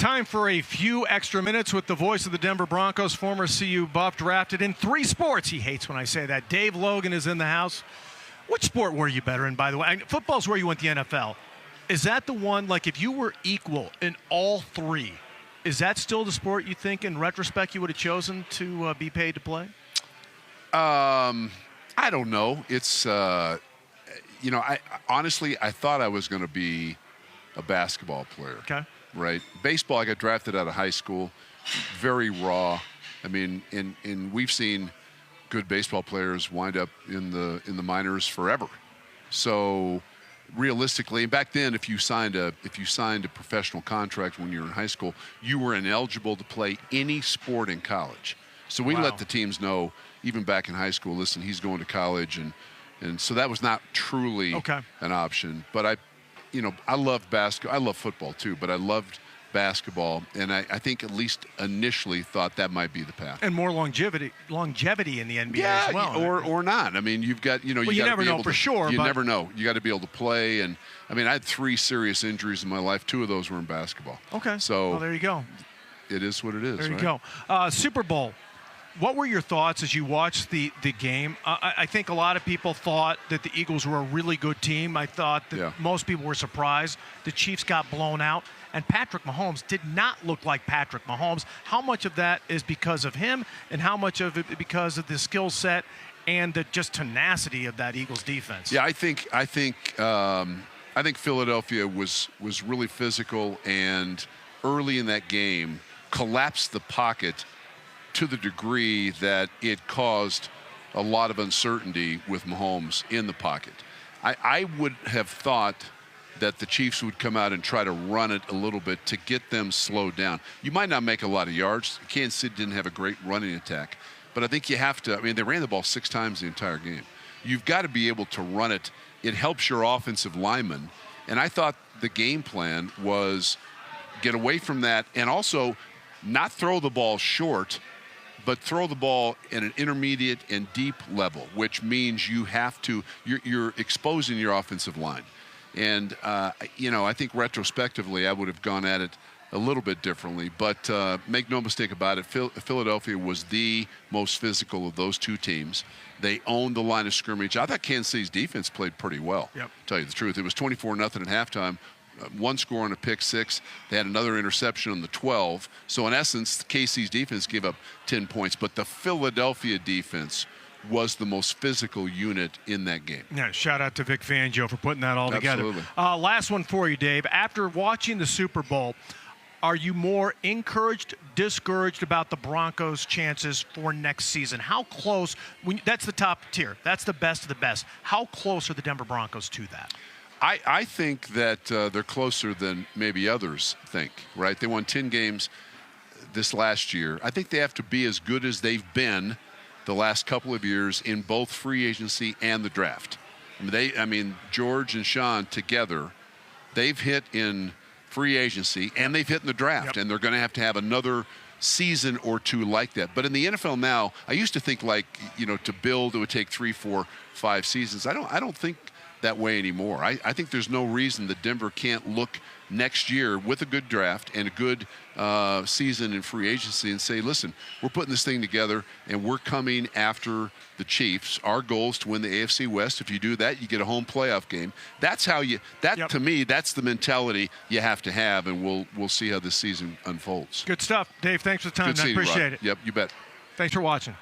Time for a few extra minutes with the voice of the Denver Broncos, former CU Buff, drafted in 3 sports. He hates when I say that. Dave Logan is in the house. Which sport were you better in, by the way? Football's where you went the NFL. Is that the one, like if you were equal in all 3, is that still the sport you think in retrospect you would have chosen to be paid to play? I don't know. It's, I honestly, I thought I was going to be a basketball player. Okay. Right. Baseball, I got drafted out of high school, very raw. I mean, and we've seen good baseball players wind up in the minors forever. So realistically, back then, if you signed a professional contract when you were in high school, you were ineligible to play any sport in college. So we let the teams know, even back in high school, listen, he's going to college, and so that was not truly an option. But I loved basketball. I love football too, but I loved basketball, and I think at least initially thought that might be the path. And more longevity in the NBA as well. or not. I mean, you've got you never know for sure. You never know. You got to be able to play, and I mean, I had 3 serious injuries in my life. 2 of those were in basketball. Okay. So well, there you go. It is what it is. There you go. Super Bowl. What were your thoughts as you watched the game? I think a lot of people thought that the Eagles were a really good team. I thought that most people were surprised. The Chiefs got blown out. And Patrick Mahomes did not look like Patrick Mahomes. How much of that is because of him, and how much of it because of the skill set and the just tenacity of that Eagles defense? Yeah, I think Philadelphia was really physical, and early in that game collapsed the pocket to the degree that it caused a lot of uncertainty with Mahomes in the pocket. I would have thought that the Chiefs would come out and try to run it a little bit to get them slowed down. You might not make a lot of yards. Kansas City didn't have a great running attack, but I think you have to. I mean, they ran the ball 6 times the entire game. You've got to be able to run it. It helps your offensive linemen, and I thought the game plan was get away from that and also not throw the ball short, but throw the ball at an intermediate and deep level, which means you're exposing your offensive line. And, I think retrospectively I would have gone at it a little bit differently. But make no mistake about it, Philadelphia was the most physical of those 2 teams. They owned the line of scrimmage. I thought Kansas City's defense played pretty well, to tell you the truth. It was 24-0 at halftime. 1 score on a pick 6. They had another interception on the 12. So, in essence, KC's defense gave up 10 points. But the Philadelphia defense was the most physical unit in that game. Yeah, shout out to Vic Fangio for putting that all together. Absolutely. Last one for you, Dave. After watching the Super Bowl, are you more encouraged, discouraged about the Broncos' chances for next season? How close? That's the top tier. That's the best of the best. How close are the Denver Broncos to that? I think that they're closer than maybe others think, right? They won 10 games this last year. I think they have to be as good as they've been the last couple of years in both free agency and the draft. I mean, George and Sean together, they've hit in free agency and they've hit in the draft, and they're going to have another season or 2 like that. But in the NFL now, I used to think to build it would take 3, 4, 5 seasons. I don't think that way anymore. I think there's no reason that Denver can't look next year with a good draft and a good season in free agency and say, listen, we're putting this thing together and we're coming after the Chiefs. Our goal is to win the AFC West. If you do that, you get a home playoff game. That's how to me, that's the mentality you have to have, and we'll see how this season unfolds. Good stuff. Dave, thanks for the time. I appreciate it. Yep, you bet. Thanks for watching.